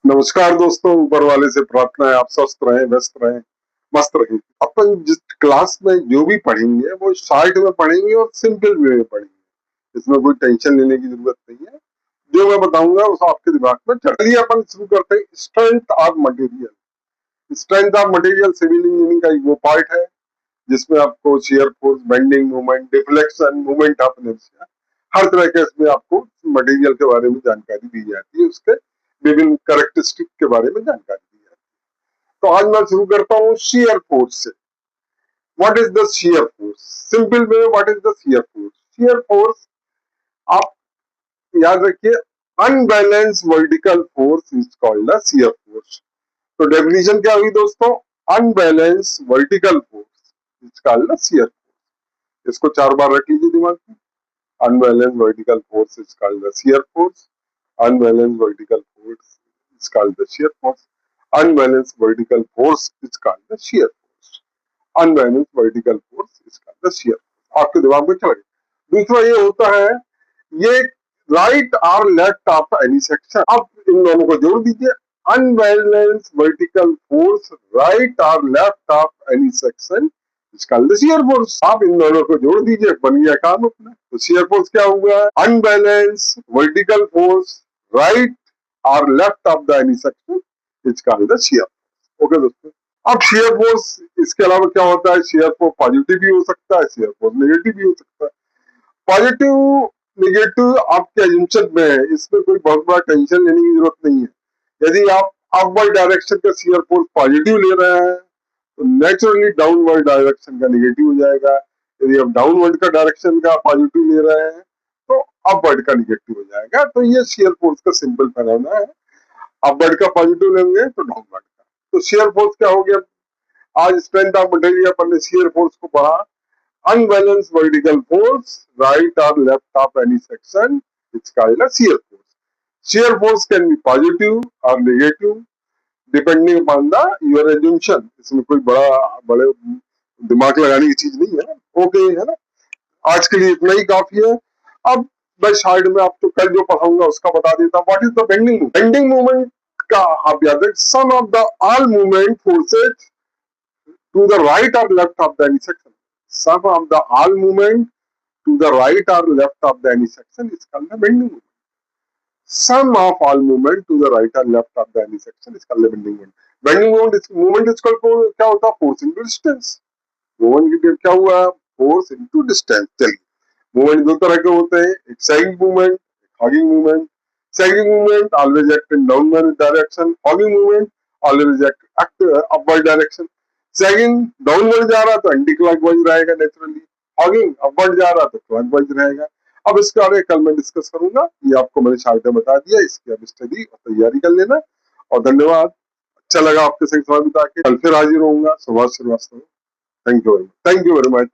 नमस्कार दोस्तों, ऊपर वाले से प्रार्थना है आप स्वस्थ रहें, व्यस्त रहें, मस्त रहें। अपन जिस क्लास में जो भी पढ़ेंगे वो शॉर्ट में पढ़ेंगे और सिंपल वे में पढ़ेंगे। इसमें कोई टेंशन लेने की जरूरत नहीं है। जो मैं बताऊंगा उस आपके दिमाग में चलिए अपन शुरू करते हैं। Strength of material. Strength of material civil engineering का एक वो पार्ट है जिसमें आपको shear force, bending moment, deflection, moment of inertia, हर तरह के इसमें आपको मटेरियल के बारे में जानकारी दी जाती है, उसके विभिन्न कैरेक्टरिस्टिक के बारे में जानकारी दी जाती है। तो आज मैं शुरू करता हूँ शियर फोर्स से। What is the shear force? Simple way, what is the shear force? Shear force आप याद रखिए, unbalance vertical force is called the shear force. तो डेफिनेशन क्या हुई दोस्तों? Unbalance vertical force is called the shear force. इसको 4 बार रख लीजिए दिमाग में। Unbalanced vertical force is called the shear force. Unbalanced vertical force is called the shear force. Unbalanced vertical force is called the shear force. Unbalanced vertical force is called the shear force. आपके दिमाग में चला गया। दूसरा ये होता है, ये राइट और लेफ्ट ऑफ एनी सेक्शन। अब इन दोनों को जोड़ दीजिए। Unbalanced vertical force right or left of any section shear force. आप इन दोनों को जोड़ दीजिए, बन गया काम अपना। तो शियर फोर्स क्या हुआ? अनबैलेंस वर्टिकल फोर्स राइट और left of the any section is called the shear force. Okay दोस्तों, अब शियर फोर्स इसके अलावा क्या होता है? शियर फोर्स पॉजिटिव भी हो सकता है, शियर फोर्स नेगेटिव भी हो सकता है। पॉजिटिव नेगेटिव आपके एजम्पशन में है, इसमें कोई बहुत बड़ा टेंशन लेने की जरूरत नहीं है। यदि आप अपवर्ड डायरेक्शन का शियर फोर्स पॉजिटिव ले रहे हैं तो नेचुरली डाउनवर्ड डायरेक्शन का नेगेटिव हो जाएगा। यदि आप डाउनवर्ड का डायरेक्शन का पॉजिटिव ले रहे हैं तो अपवर्ड का नेगेटिव हो जाएगा। तो ये शियर फोर्स का सिंपल फैनोमेना है। अपवर्ड का पॉजिटिव लेंगे तो डाउनवर्ड का। तो शियर फोर्स क्या हो गया? आज स्ट्रेंथ ऑफ मटेरियल पर ने शियर फोर्स को पढ़ा। अनबैलेंस वर्टिकल फोर्स राइट और left of any section it's called a shear force. Shear force can be positive और negative depending upon the your assumption. इसमें कोई बड़े दिमाग लगाने की चीज नहीं है। ओके है ना? आज के लिए इतना ही काफी है। अब मैं साइड में आपको कल जो पढ़ाऊंगा उसका बता देता हूँ। What is the bending movement? Bending movement का आप याद रखें, sum of the all movement forces to the right और left of the any section. Sum of the all movement to the right और left of the any section is called the bending movement. Sum of all movement to the right or left of the any section is called the bending moment. Bending moment is called क्या होता है? Force into distance. Movement की क्या हुआ? Force into distance. चलिए, movement दो तरह के होते हैं, एक sagging movement, एक hogging movement. Sagging movement always act in downward direction. Hogging movement always act upward direction. Sagging downward जा रहा तो anti clockwise रहेगा naturally. Hogging upward जा रहा तो clockwise रहेगा। अब इसके बारे में कल मैं डिस्कस करूंगा। ये आपको मैंने शार्ट में बता दिया, इसकी अब स्टडी और तैयारी कर लेना। और धन्यवाद। अच्छा लगा आपके साथ समय बिता के। कल फिर हाजिर होऊंगा। Subhash Srivastava. Thank you very much.